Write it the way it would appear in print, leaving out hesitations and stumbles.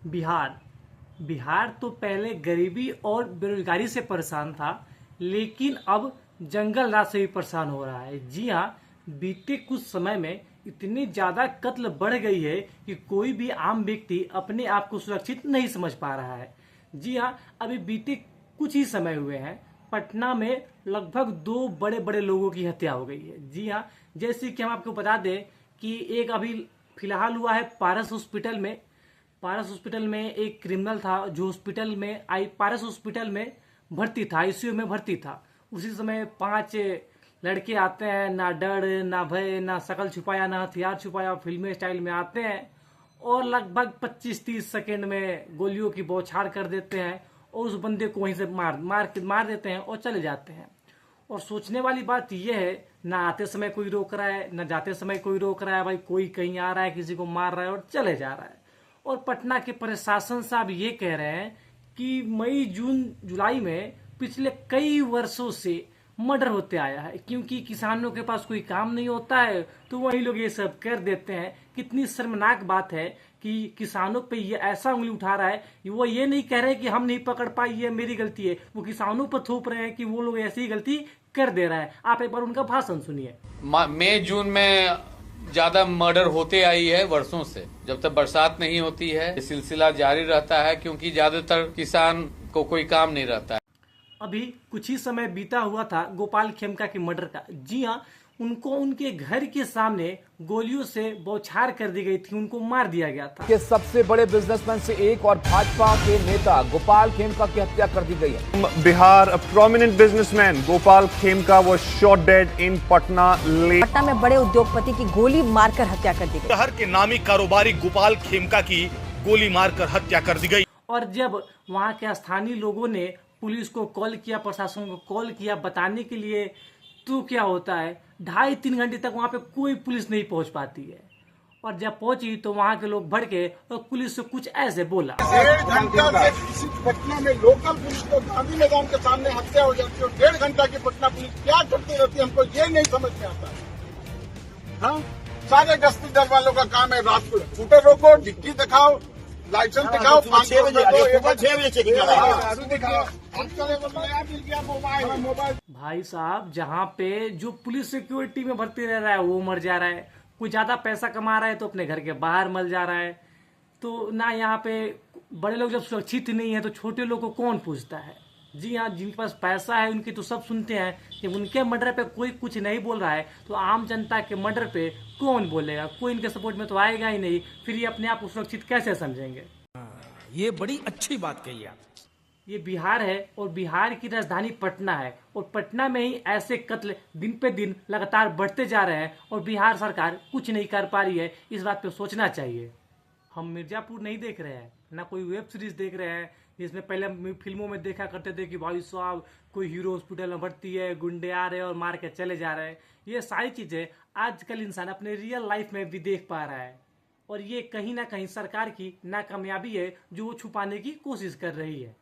बिहार बिहार तो पहले गरीबी और बेरोजगारी से परेशान था, लेकिन अब जंगल राज से भी परेशान हो रहा है। जी हाँ, बीते कुछ समय में इतनी ज्यादा कत्ल बढ़ गई है कि कोई भी आम व्यक्ति अपने आप को सुरक्षित नहीं समझ पा रहा है। जी हाँ, अभी बीते कुछ ही समय हुए हैं, पटना में लगभग 2 बड़े बड़े लोगों की हत्या हो गई है। जी हाँ, जैसे कि हम आपको बता दें कि एक अभी फिलहाल हुआ है पारस हॉस्पिटल में एक क्रिमिनल था जो पारस हॉस्पिटल में भर्ती था, आईसीयू में भर्ती था। उसी समय 5 लड़के आते हैं, ना डर ना भय, ना शकल छुपाया ना हथियार छुपाया, फिल्मी स्टाइल में आते हैं और लगभग 25-30 सेकेंड में गोलियों की बौछार कर देते हैं और उस बंदे को वहीं से मार देते हैं और चले जाते हैं। और सोचने वाली बात यह है, ना आते समय कोई रोक रहा है, ना जाते समय कोई रोक रहा है। भाई कोई कहीं आ रहा है, किसी को मार रहा है और चले जा रहा है। और पटना के प्रशासन साहब ये कह रहे हैं कि मई जून जुलाई में पिछले कई वर्षों से मर्डर होते आया है, क्योंकि किसानों के पास कोई काम नहीं होता है तो वही लोग ये सब कर देते हैं। कितनी शर्मनाक बात है कि किसानों पे ये ऐसा उंगली उठा रहा है। वो ये नहीं कह रहे कि हम नहीं पकड़ पाई, ये मेरी गलती है। वो किसानों पर थोप रहे हैं कि वो लोग ऐसी गलती कर दे रहा है। आप एक बार उनका भाषण सुनिए। मई जून में ज्यादा मर्डर होते आई है वर्षों से। जब तक बरसात नहीं होती है ये सिलसिला जारी रहता है, क्योंकि ज्यादातर किसान को कोई काम नहीं रहता है। अभी कुछ ही समय बीता हुआ था गोपाल खेमका के मर्डर का। जी हाँ, उनको उनके घर के सामने गोलियों से बौछार कर दी गई थी, उनको मार दिया गया था। के सबसे बड़े बिजनेसमैन से एक और भाजपा के नेता गोपाल खेमका की हत्या कर दी गई है। Bihar a prominent businessman Gopal Khemka was shot dead in Patna late. Patna में बड़े उद्योगपति की गोली मारकर हत्या कर दी गई। शहर के नामी कारोबारी गोपाल खेमका की गोली मारकर हत्या कर दी गई। और जब वहां के स्थानीय लोगों ने पुलिस को कॉल किया, प्रशासन को कॉल किया बताने के लिए, तो क्या होता है 2.5-3 घंटे तक वहां पे कोई पुलिस नहीं पहुंच पाती है। और जब पहुंची तो वहां के लोग भड़के और पुलिस से कुछ ऐसे बोला। 1.5 घंटा से किसी पटना में लोकल पुलिस को गांधी मैदान के सामने हत्या हो जाती है और 1.5 घंटा की पटना पुलिस क्या करती रहती है, हमको ये नहीं समझ में आता। हाँ, सारे गश्ती दल वालों का काम है रात को स्कूटर रोको, डिक्की दिखाओ, लाइसेंस दिखाओ, 6 बजे भाई साहब, जहाँ पे जो पुलिस सिक्योरिटी में भर्ती रह रहा है वो मर जा रहा है, कोई ज्यादा पैसा कमा रहा है तो अपने घर के बाहर मर जा रहा है। तो ना यहाँ पे बड़े लोग जब सुरक्षित नहीं है तो छोटे लोग को कौन पूछता है। जी हाँ, जिनके पास पैसा है उनकी तो सब सुनते हैं। जब उनके मर्डर पे कोई कुछ नहीं बोल रहा है तो आम जनता के मर्डर पे कौन बोलेगा? कोई इनके सपोर्ट में तो आएगा ही नहीं। फिर ये अपने आप को सुरक्षित कैसे समझेंगे? ये बड़ी अच्छी बात कही आप। ये बिहार है और बिहार की राजधानी पटना है, और पटना में ही ऐसे कत्ल दिन पे दिन लगातार बढ़ते जा रहे हैं और बिहार सरकार कुछ नहीं कर पा रही है। इस बात पे सोचना चाहिए। हम मिर्जापुर नहीं देख रहे हैं, ना कोई वेब सीरीज देख रहे हैं जिसमें पहले फिल्मों में देखा करते थे कि भाई साहब कोई हीरो हॉस्पिटल में भर्ती है, गुंडे आ रहे हैं और मार के चले जा रहे हैं। ये सारी चीजें आजकल इंसान अपने रियल लाइफ में भी देख पा रहा है, और ये कहीं ना कहीं सरकार की नाकामयाबी है जो वो छुपाने की कोशिश कर रही है।